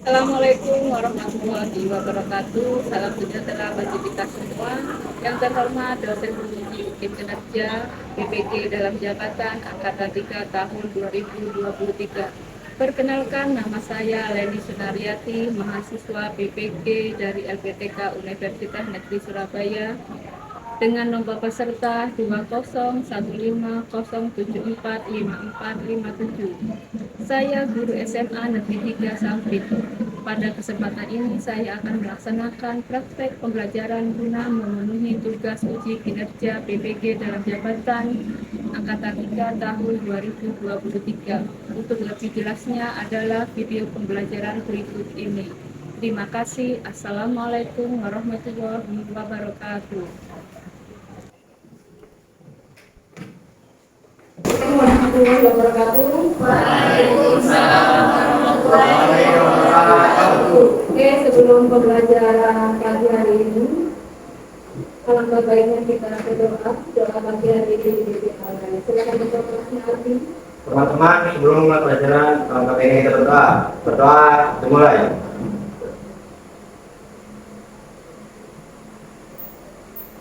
Assalamualaikum warahmatullahi wabarakatuh. Salam sejahtera bagi kita semua. Yang terhormat dosen penguji UKIP Kinerja PPG dalam jabatan Angkatan 3 tahun 2023. Perkenalkan, nama saya Leni Sunaryati, mahasiswa PPG dari LPTK Universitas Negeri Surabaya dengan nomor peserta 201507454457. Saya guru SMA Negeri 3 Sampit. Pada kesempatan ini saya akan melaksanakan praktek pembelajaran guna memenuhi tugas uji kinerja PPG dalam jabatan Angkatan 3 tahun 2023. Untuk lebih jelasnya adalah video pembelajaran berikut ini. Terima kasih. Assalamualaikum warahmatullahi wabarakatuh. Warahmatullahi wabarakatuh. Waalaikumsalam warahmatullahi wabarakatuh. Oke, sebelum pembelajaran pagi hari ini, alangkah baiknya kita berdoa. Doa pagi hari ini dimulai. Silakan berdoa nanti. Teman-teman, sebelum mulai pelajaran, alangkah baiknya kita berdoa. Berdoa dimulai.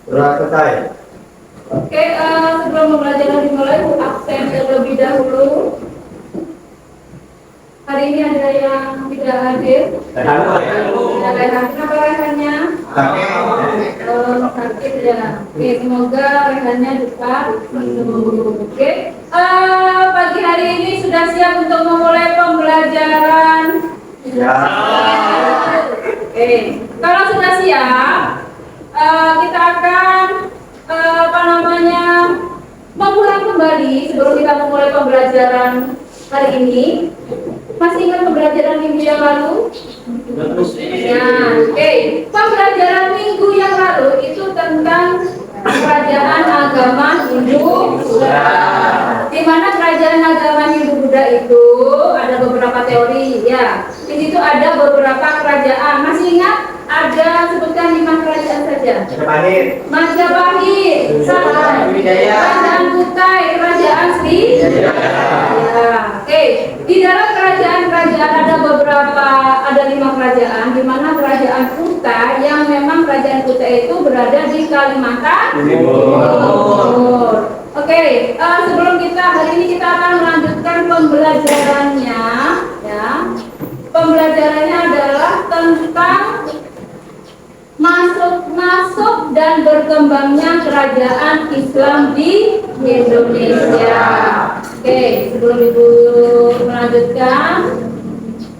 Doa selesai. Oke, sebelum pembelajaran dimulai, absen terlebih dahulu. Hari ini ada yang tidak hadir. Ada yang hadir apa rekannya? Sakit ya. Oke, semoga rekannya cepat sembuh. Oke, pagi hari ini sudah siap untuk memulai pembelajaran? Ya. Oke, kalau sudah siap, kita akan mengulang kembali sebelum kita memulai pembelajaran hari ini. Masih ingat pembelajaran minggu yang lalu? Nah, oke. Pembelajaran minggu yang lalu itu tentang kerajaan agama Hindu Buddha. Di mana kerajaan agama Hindu Buddha itu ada beberapa teori, ya. Di situ ada beberapa kerajaan. Masih ingat? Ada, sebutkan 5 kerajaan saja. Majapahit, Kerajaan Kutai, Kerajaan Sriwijaya. Oke, di dalam kerajaan-kerajaan ada 5 kerajaan, di mana kerajaan Kutai yang memang kerajaan Kutai itu berada di Kalimantan Timur. Oke, sebelum hari ini kita akan melanjutkan pembelajarannya, ya. Pembelajarannya adalah tentang masuk dan berkembangnya kerajaan Islam di Indonesia. Oke, sebelum Ibu melanjutkan,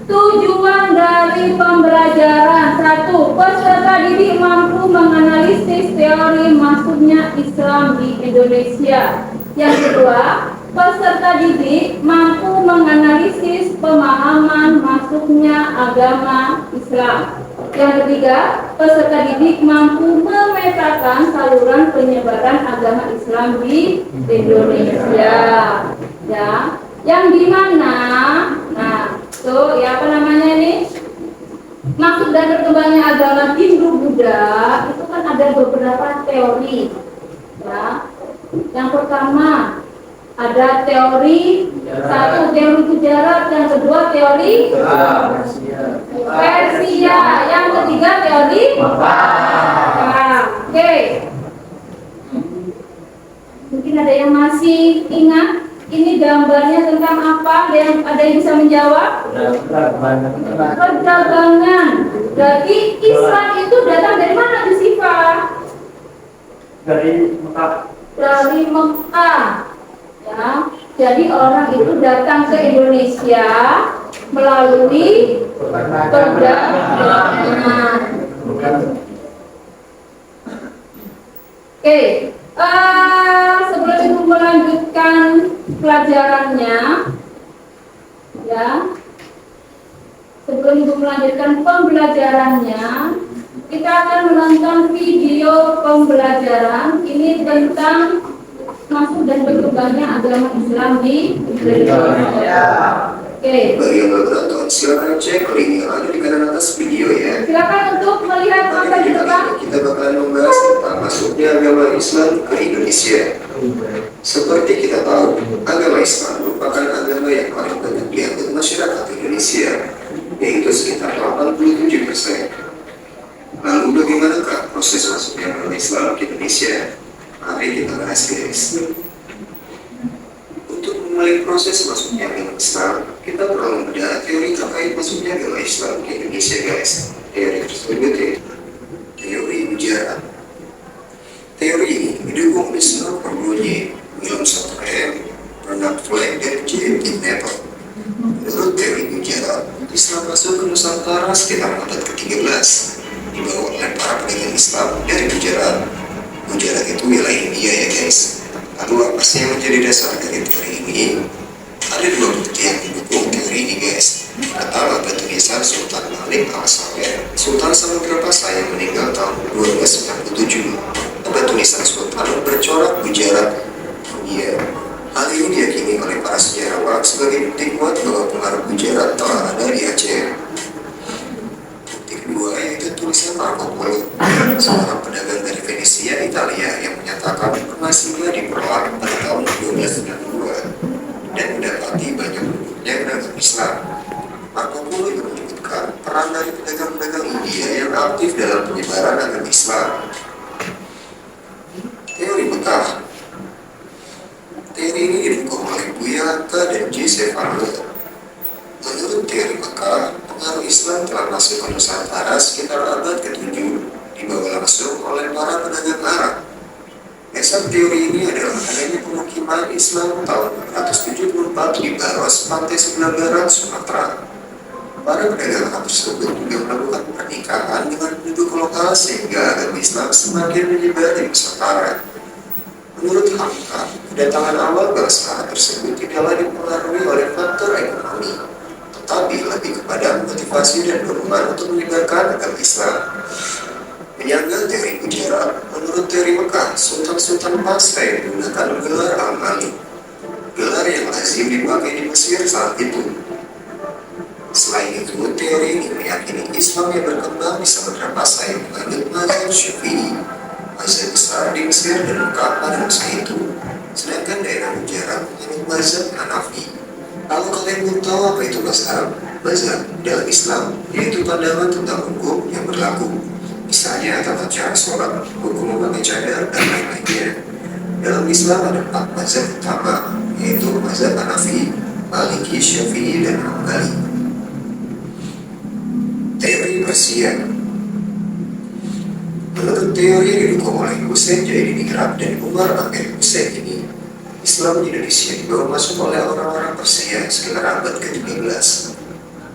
tujuan dari pembelajaran: 1. Peserta didik mampu menganalisis teori masuknya Islam di Indonesia. Yang kedua, peserta didik mampu menganalisis pemahaman masuknya agama Islam. Yang ketiga, peserta didik mampu memetakan saluran penyebaran agama Islam di Indonesia. Ya, yang dimana, maksud dan berkembangnya agama Hindu Buddha itu kan ada beberapa teori. Ya, yang pertama ada teori 1, teori sejarah, yang kedua teori Persia, yang ketiga teori Oke. Mungkin ada yang masih ingat ini gambarnya tentang apa? Ada yang bisa menjawab? Perdagangan. Berarti Islam itu datang dari mana, Bu Siva? Dari Mekah. Dari Mekah. Ya, jadi orang itu datang ke Indonesia melalui perdagangan. Oke, sebelum Ibu melanjutkan pelajarannya, ya, sebelum Ibu melanjutkan pembelajarannya, kita akan menonton video pembelajaran ini tentang masuk dan berkembangnya agama Islam di Indonesia. Oke. Bagi yang baru nonton, silakan cek link yang ada di kanan atas video ya. Silakan untuk melihat apa di depan. Kita bakalan membahas tentang masuknya agama Islam ke Indonesia. Seperti kita tahu, agama Islam merupakan agama yang paling banyak dianut masyarakat Indonesia. yaitu sekitar 87%. Lalu bagaimanakah proses masuknya agama Islam ke Indonesia? Mari kita bahas, guys. Untuk memulai proses masuknya agama Islam, kita perlu membedah teori terkait masuknya agama Islam ke Indonesia, guys. Teori tersebut yaitu teori ujaran. Teori ini didukung oleh Snow Carbonnier, William Sutherland, Bernard Fleck, dan J. Kidnapper. Menurut teori ujaran, Islam masuk ke Nusantara sekitar abad ke-13 dibawa oleh para pedagang Islam dari Gujarat. Gujarat itu wilayah India, ya guys. Lalu apa sih yang menjadi dasar dari teori ini? Ada dua bukti yang mendukung teori ini, guys. Pertama, batu nisan Sultan Malik al-Sawed, Sultan Samudra Pasai yang meninggal tahun 1297. Batu nisan Sultan bercorak Gujarat, India. Hal ini diyakini oleh para sejarawan sebagai bukti kuat bahwa pengaruh Gujarat telah ada di Aceh. Bukti kedua yaitu tulisan Marco Polo, seorang pedagang dari Venesia, Italia, yang menyatakan pernah singgah di Perak pada tahun 1292 dan mendapati banyak penduduknya beragama Islam. Marco Polo juga menyebutkan peran dari pedagang-pedagang India yang aktif dalam penyebaran agama Islam. Teori Mekah. Teori ini didukung oleh Buya Hatta dan J. Sefaler. Menurut teori Mekah, pengaruh Islam telah masuk ke Nusantara sekitar abad ke-7, dibawa langsung oleh para pedagang Arab. Dasar teori ini adalah adanya pemukiman Islam tahun 474 di Baros, pantai sebelah barat Sumatera. Para pedagang Arab tersebut juga melakukan pernikahan dengan penduduk lokal sehingga agama Islam semakin menyebar di Nusantara. Menurut Hamka, kedatangan awal bangsa Arab tersebut tidaklah dipengaruhi oleh faktor ekonomi, tetapi lebih kepada motivasi dan dorongan untuk menyebarkan agama Islam. Menyangga teori Gujarat, menurut teori Mekah, Sultan-Sultan Pasai menggunakan gelar Al-Malik, gelar yang lazim dipakai di Mesir saat itu. Selain itu, teori ini meyakini Islam yang berkembang di Samudra Pasai mengambil mazhab Syafi'i, mazhab besar di Mesir dan Mekah pada masa itu, sedangkan daerah Gujarat menganut mazhab Hanafi. Kalau kalian belum tahu apa itu mazhab dalam Islam, yaitu pandangan tentang hukum yang berlaku, misalnya tata cara sholat, hukum memakai cadar, dan lain-lainnya. Dalam Islam ada 4 mazhab utama, yaitu mazhab Hanafi, Maliki, Syafi'i, dan Hambali. Teori Persia. Menurut teori yang didukung oleh Hussein Jainidingrat dan Umar Ahmed Hussein ini, Islam di Indonesia dibawa masuk oleh orang-orang Persia sekitar abad ke-13.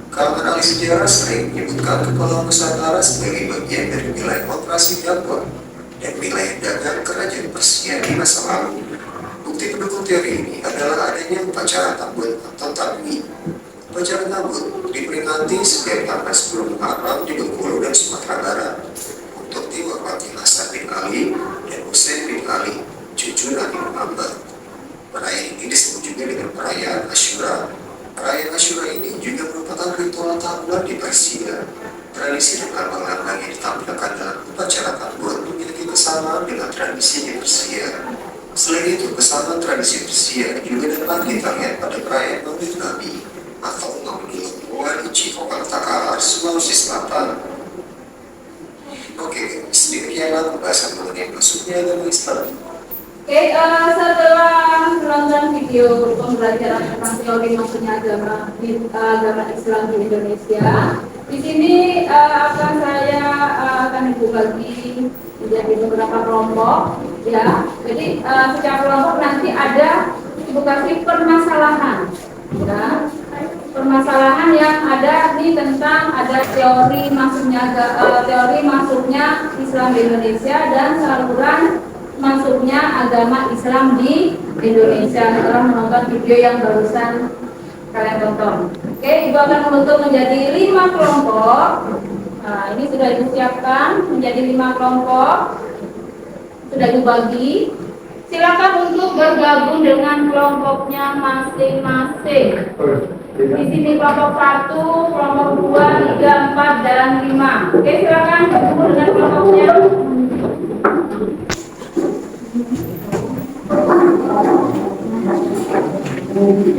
Kalangan ahli sejarah sering menyebutkan kepulauan Nusantara sebagai bagian dari wilayah operasi dakwah dan wilayah dagang kerajaan Persia di masa lalu. Bukti pendukung teori ini adalah adanya upacara tabut atau takwi. Upacara tabut diperingati setiap tanggal 10 Muharram di Bengkulu dan Sumatera Barat untuk diwakili Hasan bin Ali dan Hussein bin Ali, cucu Nabi Muhammad. Perayaan ini disebut juga dengan perayaan Asyura. Perayaan Asyura ini juga merupakan ritual tahunan di Persia. Tradisi dan lambang-lambang yang ditampilkan dalam upacara tabut memiliki kesamaan dengan tradisi di Persia. Selain itu, kesamaan tradisi Persia juga dapat kita lihat pada perayaan Maulid Nabi atau Maulid Wali Cikokal Takar, Sulawesi Selatan. Oke, sedemikianlah pembahasan mengenai masuknya agama Islam. Setelah menonton video pembelajaran tentang teori masuknya agama Islam di Indonesia, di sini akan ibu bagi menjadi beberapa kelompok, ya. Jadi setiap kelompok nanti ada ibu kasih permasalahan, ya. Permasalahan yang ada di tentang ada teori masuknya Islam di Indonesia dan saluran masuknya agama Islam di Indonesia setelah menonton video yang barusan kalian tonton. Oke, Ibu akan menutup menjadi 5 kelompok. Nah, ini sudah Ibu siapkan menjadi 5 kelompok. Sudah Ibu bagi. Silakan untuk bergabung dengan kelompoknya masing-masing. Di sini kelompok 1, kelompok 2, 3, 4, dan 5. Oke, silakan bergabung dengan kelompoknya. Ini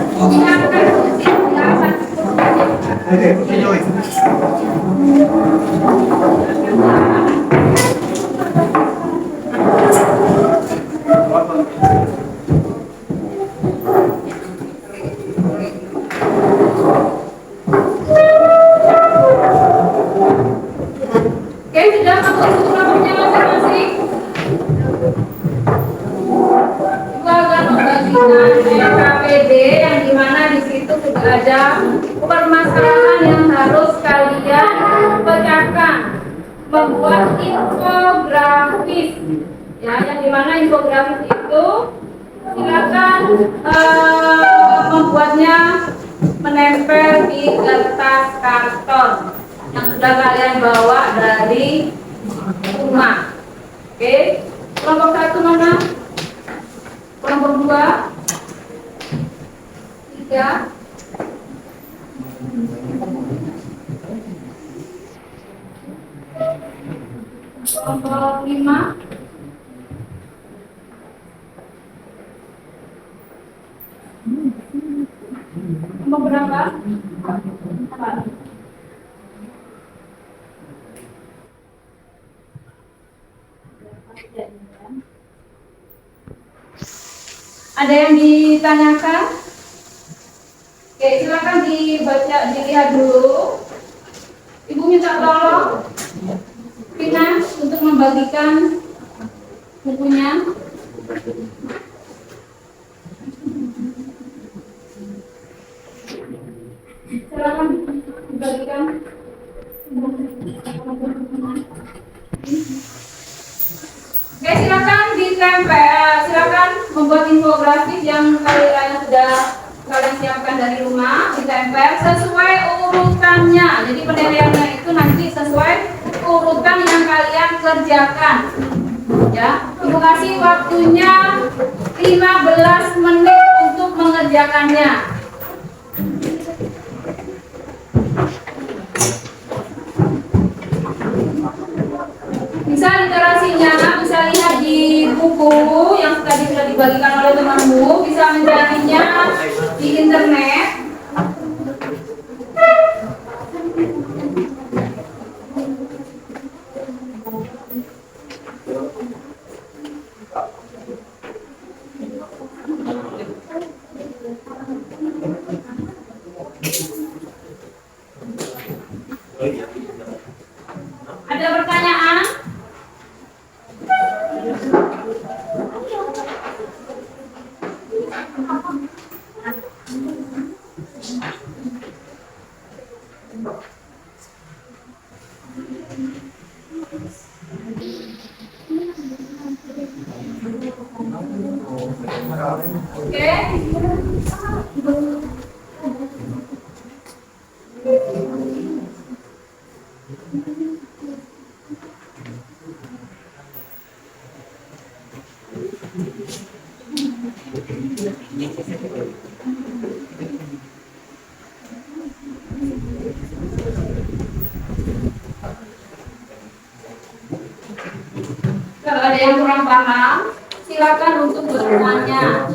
Silakan kursi, silakan kursi. Oke, sudah masuk kelompoknya masing-masing. Juga akan membagikan KPD yang dimana di situ sudah ada permasalahan yang harus kalian pecahkan. Membuat infografis, ya, yang dimana infografis itu silakan membuatnya menempel di kertas karton yang sudah kalian bawa dari rumah. Oke, kelompok 1 mana? Kelompok 2, 3, kelompok 5, kelompok berapa? 4. Ada yang ditanyakan? Oke, silakan dibaca, dilihat dulu. Ibu minta tolong Pina untuk membagikan bukunya. Silakan dibagikan. Oke, silakan ditempel, silakan membuat infografis yang kalian sudah kalian siapkan dari rumah, ditempel sesuai urutannya. Jadi penilaiannya itu nanti sesuai urutan yang kalian kerjakan. Ya, Ibu kasih waktunya 15 menit untuk mengerjakannya. Bisa literasinya, bisa lihat di buku yang tadi sudah dibagikan oleh temanmu, bisa mencarinya di internet. Ada pertanyaan? Oke. Kalau ada yang kurang paham, silakan untuk bertanya.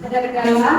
Ada kendala?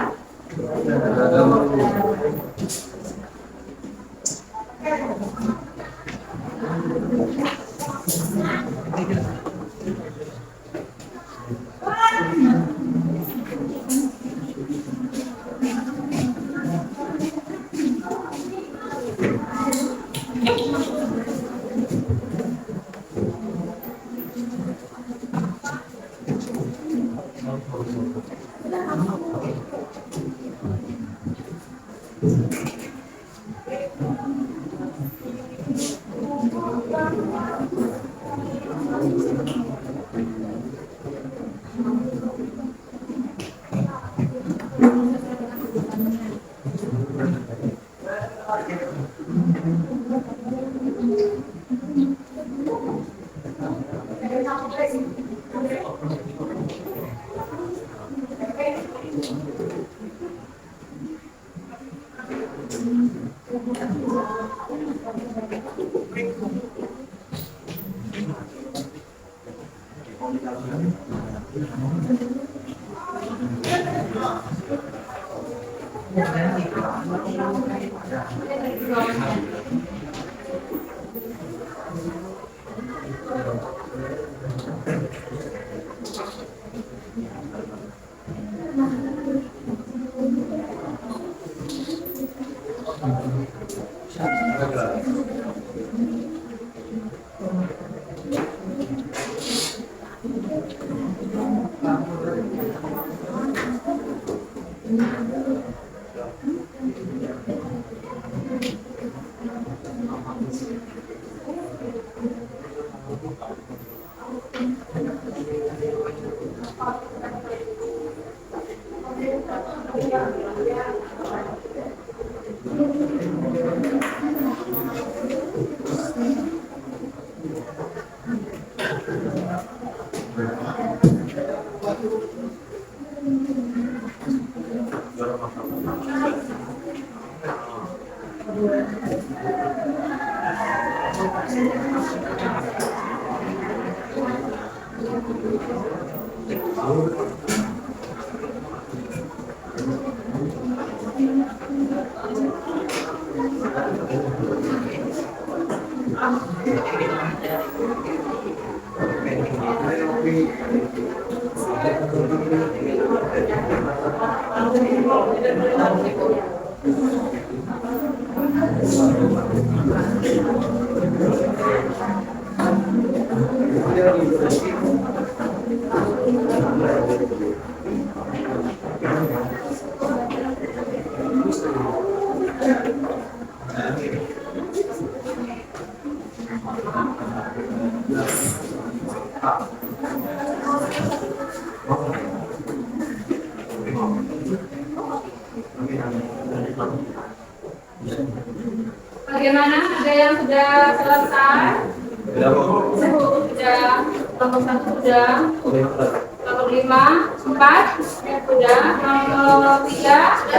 Bagaimana? Ada yang sudah selesai? Sudah. Kelompok 1 sudah. Kelompok 5, 4 sudah. Kelompok 3,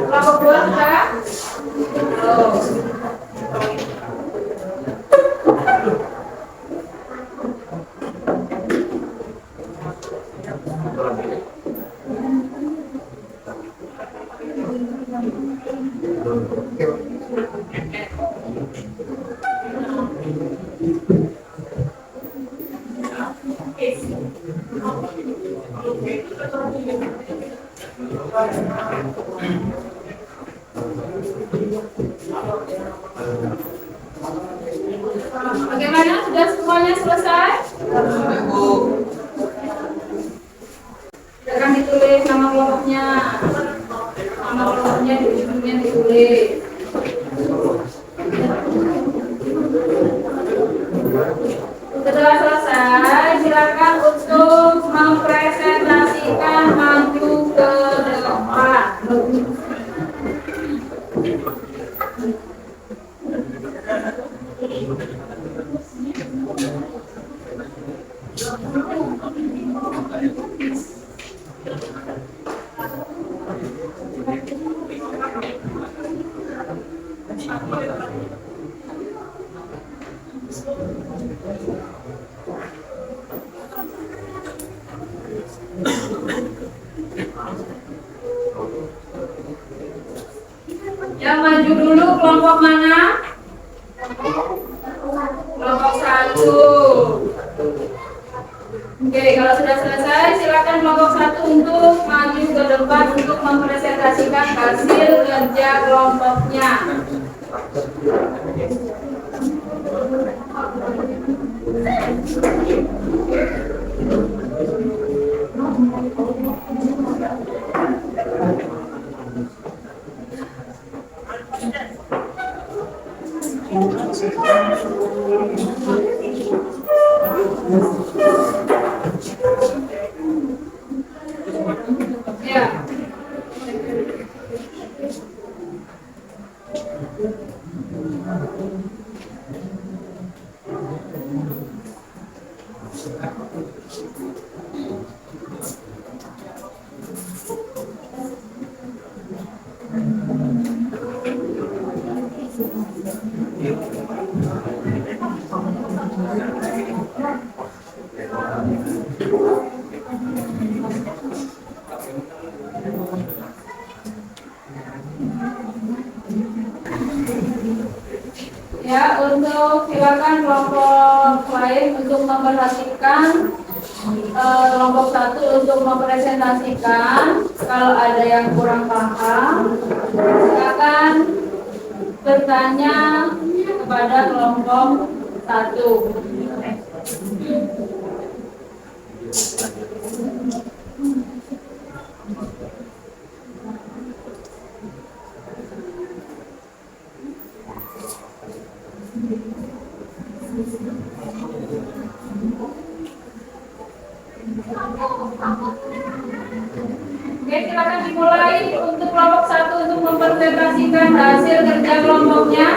kelompok 2 sudah. Oh. Bagaimana? Sudah semuanya selesai? Silakan ditulis nama kelompoknya. Nama kelompoknya di ujungnya ditulis. Setelah selesai, silakan untuk mempresentasikan maju ke depan. Yang maju dulu kelompok mana? Kelompok 1. Oke, kalau sudah selesai silakan kelompok 1 untuk maju ke depan untuk mempresentasikan hasil kerja kelompoknya. Ya. Ya, untuk silakan kelompok lain untuk memperhatikan kelompok 1 untuk mempresentasikan. Kalau ada yang kurang paham, silakan bertanya kepada kelompok 1. Oke, silakan dimulai untuk kelompok 1 untuk mempresentasikan hasil kerja kelompoknya.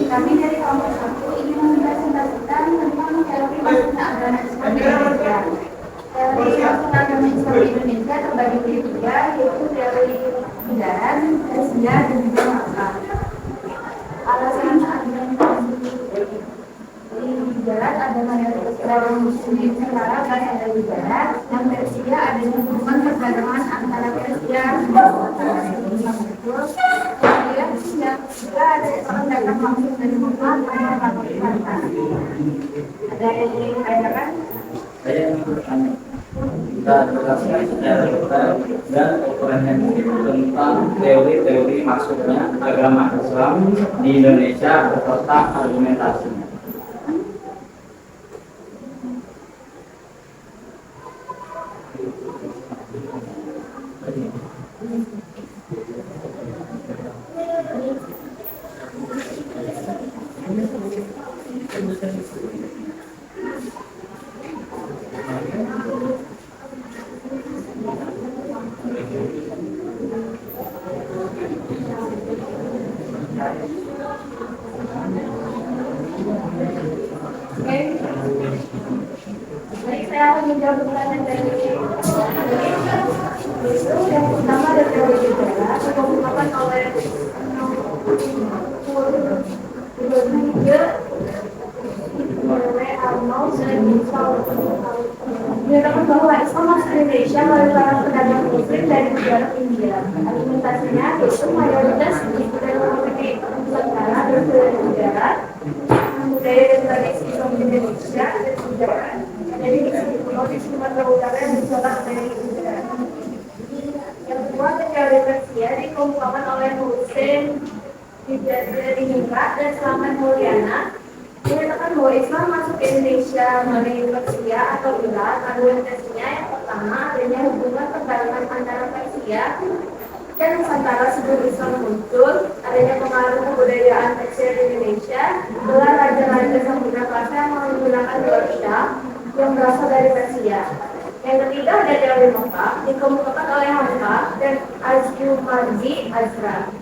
Kami dari kelompok 1 ingin mempresentasikan tentang teori masuknya agama Islam di Indonesia. Teori masuknya agama Islam di Indonesia terbagi menjadi 3, yaitu teori Hindaran, Persia, dan juga Makkah. Alasan argumentasi di Barat ada mayoritas orang Muslim di Nusantara berasal dari Barat, dan Persia adanya hubungan perdagangan antara Persia dan Nusantara. Kemudian juga ada orang datang langsung dari Mekah dan orang Selatan. Ada yang ingin ditanyakan? Saya ingin bertanya, kita jelaskan secara detail dan komprehensif tentang teori-teori masuknya agama Islam di Indonesia beserta argumentasinya. Baik, saya akan menjawab pertanyaan dari yang pertama ada teori gejala dikemukakan oleh Arnold dan menyatakan bahwa Islam masuk Indonesia Indonesia melalui para pedagang muslim dari negara India. Alimentasinya yaitu mayoritas budaya Nusantara dan budaya negara, budaya dan tradisi Islam Indonesia dan sejarah. Jadi di Pulau di Sumatera Utara yang dicoba dari India. Yang kedua, teori Persia dikumpulkan oleh Hussein dari Hingga dan Selamat Mulyana menyatakan bahwa Islam masuk ke Indonesia melalui Persia atau Irak. Argumentasinya yang pertama, adanya hubungan perdagangan antara Persia dan Nusantara sebelum Islam muncul, adanya pengaruh kebudayaan Persia di Indonesia, gelar raja-raja Samudra Pasha yang menggunakan doa Syam yang berasal dari Persia. Yang ketiga, ada teori Mekah dikemukakan oleh Hamka dan Asyumadzi Azra.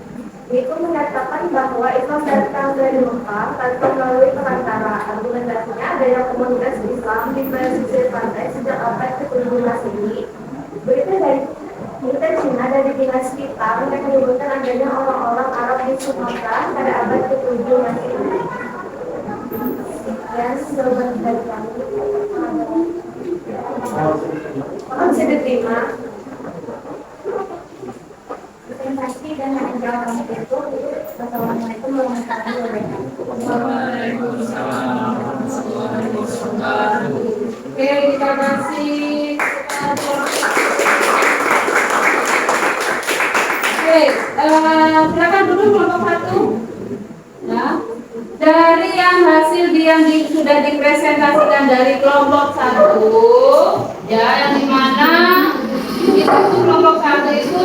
Itu menyatakan bahwa Islam datang dari Mekah tanpa melalui perantara. Argumentasinya adanya komunitas Islam di pesisir pantai sejak abad ke-7 Masehi. Berita Cina dari dinasti Tang yang menyebutkan adanya orang-orang Arab di Sumatera pada abad ke-7 Masehi. Dan sobat dari kami, mohon bisa diterima. Terima kasih dan menjawab itu. Assalamualaikum warahmatullahi wabarakatuh. Oke, terima kasih. Oke, silakan dulu kelompok 1. Ya. Dari yang hasil sudah dipresentasikan dari kelompok 1, ya, yang dimana itu kelompok 1 itu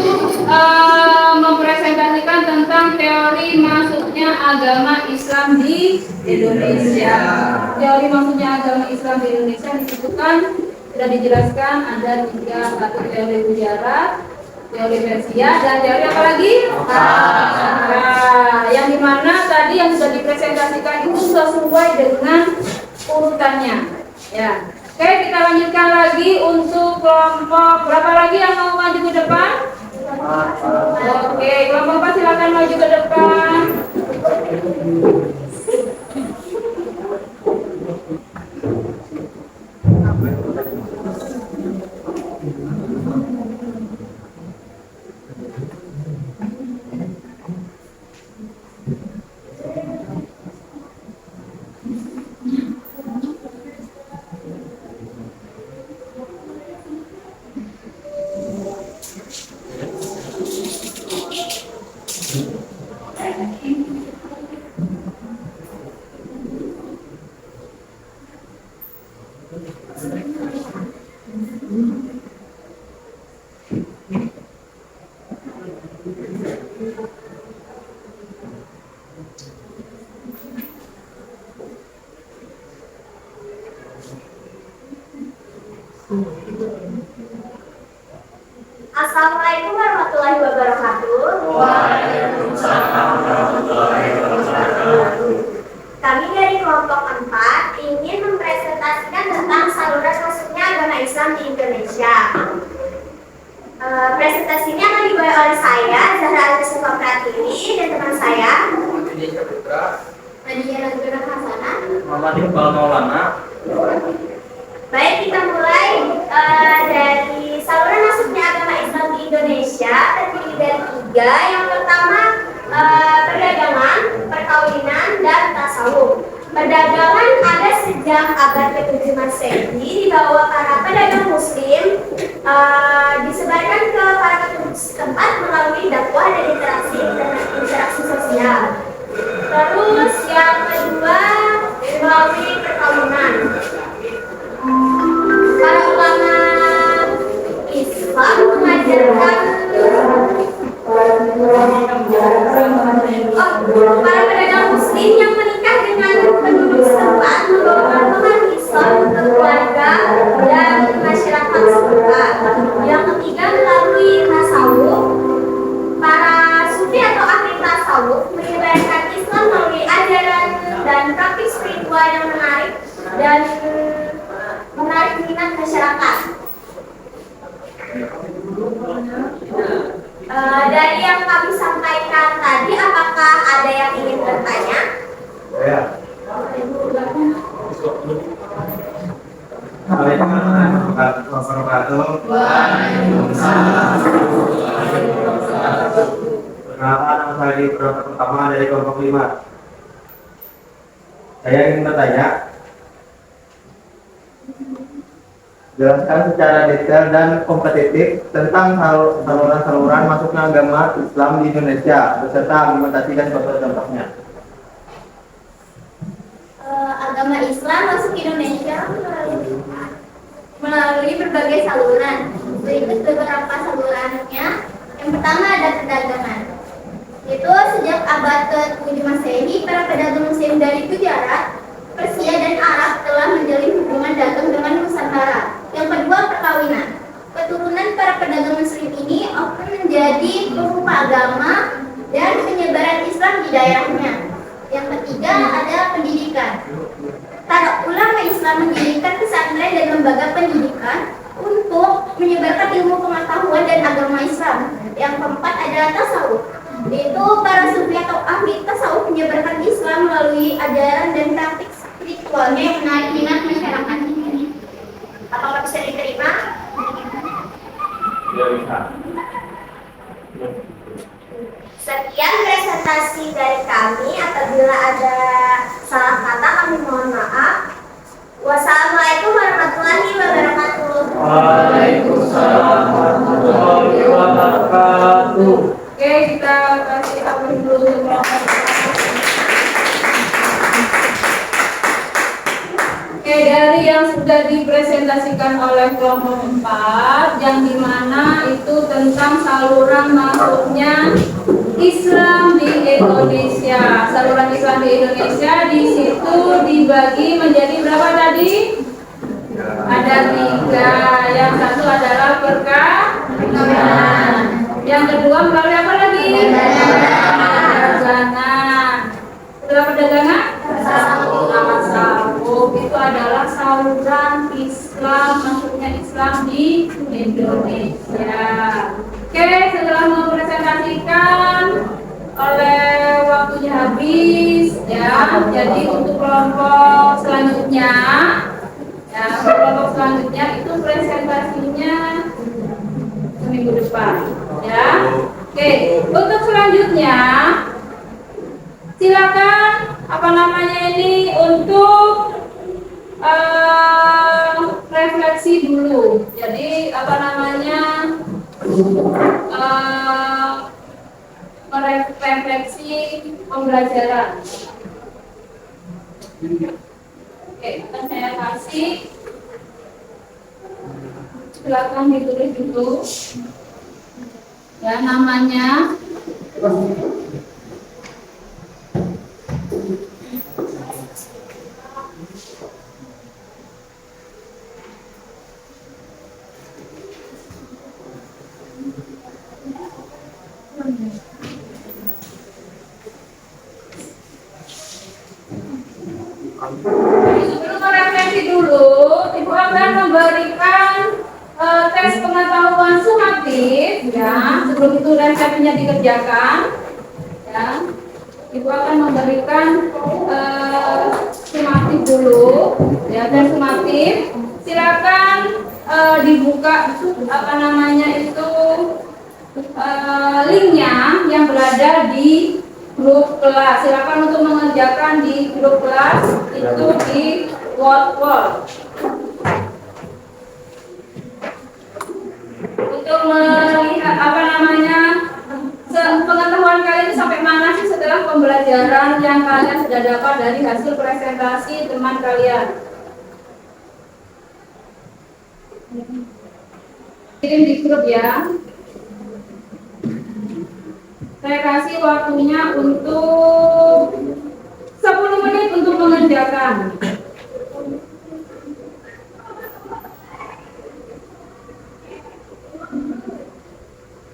mempresentasikan tentang teori masuknya agama Islam di Indonesia. Teori masuknya agama Islam di Indonesia disebutkan, sudah dijelaskan ada 3, satu teori sejarah, teori Persia, dan teori apa lagi? Nah, yang dimana tadi yang sudah dipresentasikan itu sesuai dengan urutannya. Ya. Oke, kita lanjutkan lagi untuk kelompok berapa lagi yang mau maju ke depan? Oke, kelompok 4 silakan maju ke depan. Assalamualaikum warahmatullahi wabarakatuh. Waalaikumsalam warahmatullahi wabarakatuh. Kami dari kelompok 4 ingin mempresentasikan tentang saluran masuknya agama Islam di Indonesia. Presentasi ini akan dibawa oleh saya, Zahra Al-Mustafa Pratili, dan teman saya, Nadia Nazura Hasanah. Muhammad Iqbal Maulana. Baik, kita mulai dari saluran masuknya agama Islam di Indonesia terdiri dari 3. Yang pertama, perdagangan, perkawinan, dan tasawuf. Perdagangan ada sejak abad ke-7 Masehi dibawa para pedagang muslim, disebarkan ke para penduduk setempat melalui dakwah dan interaksi sosial. Terus yang kedua, melalui perkawinan. Para ulama Islam mengajarkan para pedagang muslim yang menikah dengan penduduk setempat membawa pemahaman Islam ke keluarga dan masyarakat setempat. Yang ketiga, melalui tasawuf. Para sufi atau ahli tasawuf menyebarkan Islam melalui ajaran dan praktik spiritual yang menarik minat masyarakat. Dari yang kami sampaikan tadi, apakah ada yang ingin bertanya? Ya. wabarakatuh. Waalaikumsalam warahmatullahi wabarakatuh. Perkenalkan, nama saya di penonton pertama dari kelompok 5. Saya ingin bertanya, jelaskan secara detail dan kompetitif tentang saluran-saluran masuknya agama Islam di Indonesia beserta argumentasi dan contoh-contohnya. Agama Islam masuk ke Indonesia melalui berbagai saluran. Berikut beberapa salurannya. Yang pertama ada perdagangan. Itu sejak abad ke-7 Masehi, para pedagang Muslim dari Gujarat, Persia dan Arab telah menjalin hubungan dagang dengan Nusantara. Yang kedua, perkawinan. Keturunan para pedagang Muslim ini akan menjadi pemuka agama dan penyebaran Islam di daerahnya. Yang ketiga, ada pendidikan. Para ulama Islam mendirikan pesantren dan lembaga pendidikan untuk menyebarkan ilmu pengetahuan dan agama Islam. Yang keempat adalah tasawuf. Itu para sufi atau ahli tasawuf menyebarkan Islam melalui ajaran dan praktik spiritualnya yang menarik minat masyarakat. Apakah bisa diterima? Ya, bisa. Sekian presentasi dari kami. Apabila ada salah kata kami mohon maaf. Wassalamualaikum warahmatullahi wabarakatuh. Waalaikumsalam warahmatullahi wabarakatuh. Oke, kita kasih aplaus dulu untuk kelompok. Oke, dari yang sudah dipresentasikan oleh kelompok 4, yang dimana itu tentang saluran masuknya Islam di Indonesia. Saluran Islam di Indonesia di situ dibagi menjadi berapa tadi? Ada 3. Yang satu adalah perkawinan. Yang kedua melalui apa lagi? Perdagangan. Setelah perdagangan? Tasawuf. Itu adalah saluran Islam, masuknya Islam di Indonesia. Oke, setelah mempresentasikan oleh waktunya habis ya. Jadi untuk kelompok selanjutnya itu presentasinya seminggu depan ya. Oke, untuk selanjutnya silakan ini untuk refleksi dulu. Jadi merefleksi pembelajaran. Oke, saya kasih. Silakan ditulis dulu. Ya, namanya. Sebelum merefleksi dulu, Ibu akan memberikan tes pengetahuan sumatif ya. Sebelum itu resepnya dikerjakan ya. Ibu akan memberikan sumatif dulu ya, tes sumatif. Silakan dibuka itu linknya yang berada di grup kelas. Silakan untuk mengerjakan di grup kelas itu di wall. Untuk melihat pengetahuan kalian itu sampai mana sih setelah pembelajaran yang kalian sudah dapat dari hasil presentasi teman kalian. Kirim di grup ya. Saya kasih waktunya untuk 10 menit untuk mengerjakan.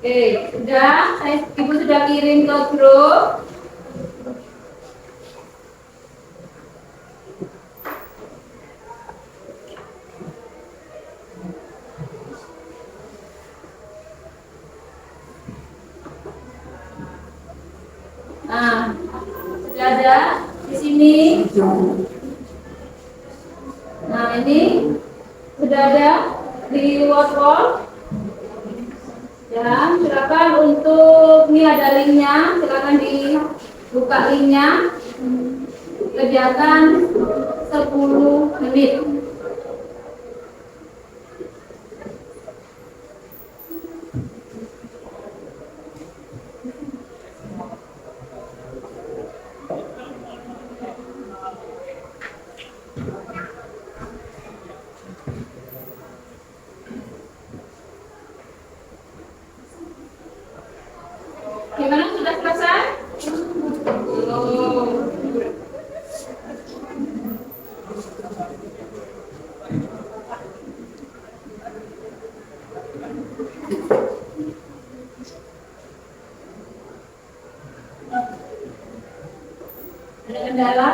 Oke, Ibu sudah kirim ke grup. Nah, sudah ada di sini. Nah, ini sudah ada. di wall. Ya, silakan untuk ini ada linknya, silakan dibuka linknya. Kegiatan 10 menit. Gimana, sudah selesai? Belum. Ada kendala?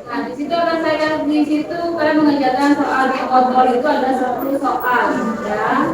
Nah, di situ akan saya di situ kalian mengerjakan soal di kontrol itu ada 10 soal, ya.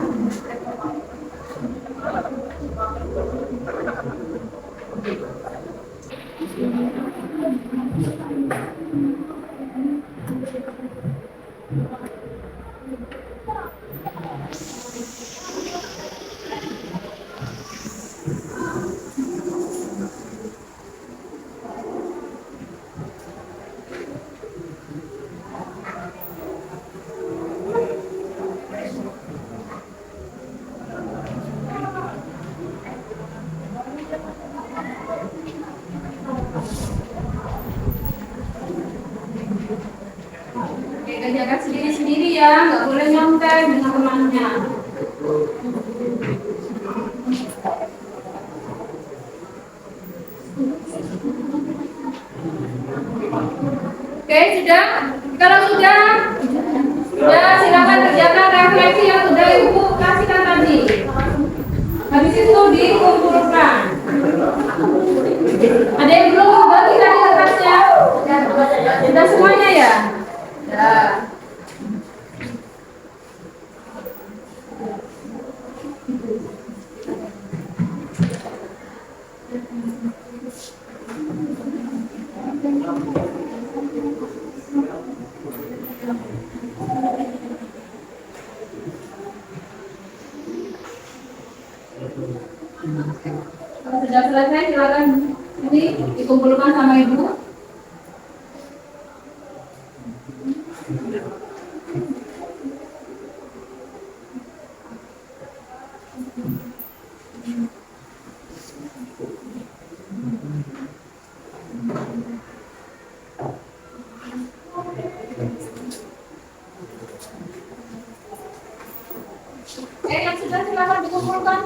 Oke, kerjakan sendiri-sendiri ya, nggak boleh nyontek dengan temannya. Oke, sudah? Kalau sudah, silakan kerjakan refleksi yang sudah Ibu kasihkan tadi. Habis itu dikumpulkan. Ada yang belum bagi tadi kertasnya? Sudah semuanya ya? Ya. Kalau sudah selesai silakan ini dikumpulkan sama Ibu. Yang sudah silakan dikumpulkan.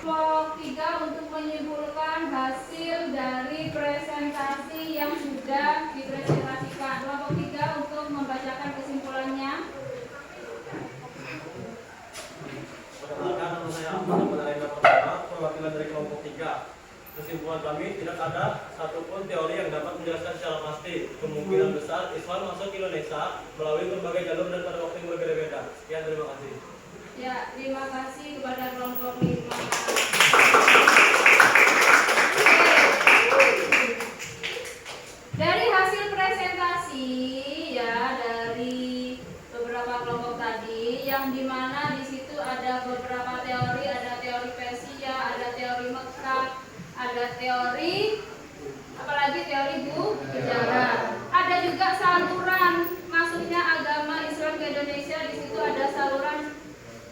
Kelompok 3 untuk menyimpulkan hasil dari presentasi yang sudah dipresentasikan. Kelompok 3 untuk membacakan kesimpulannya. Perkenalkan, nama saya Ahmad Penerima Pertama, perwakilan dari kelompok 3. Kesimpulan kami, tidak ada satupun teori yang dapat menjelaskan secara pasti kemungkinan besar Islam masuk ke Indonesia melalui berbagai jalur dan pada waktu yang berbeda-beda. Sekian, terima kasih. Ya, terima kasih kepada kelompok 5. Dari hasil presentasi ya dari beberapa kelompok tadi, yang dimana di situ ada beberapa teori, ada teori Persia, ada teori Mekah, ada teori apalagi teori sejarah. Ada juga saluran masuknya agama Islam ke Indonesia. Di situ ada saluran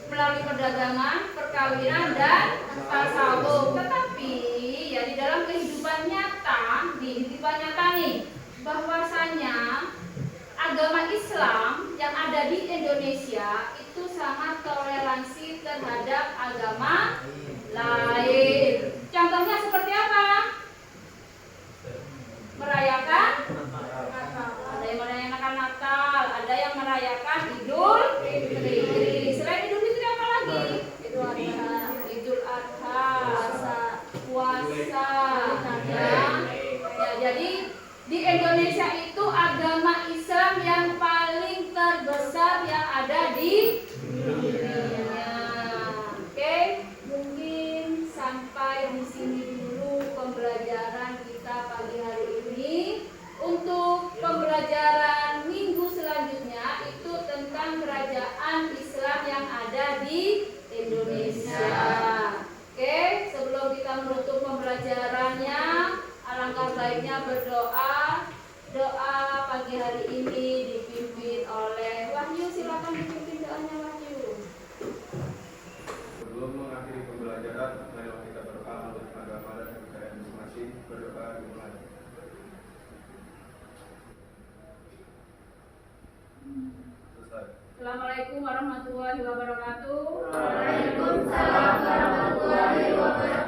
melalui perdagangan, perkawinan, dan tasawuf. Tetapi ya di dalam kehidupan nyata, nih bahwasanya agama Islam yang ada di Indonesia itu sangat toleransi terhadap agama lain. Contohnya seperti apa? Merayakan Natal. Ada yang merayakan Natal, ada yang merayakan Assalamualaikum warahmatullahi wabarakatuh. Waalaikumsalam warahmatullahi wabarakatuh.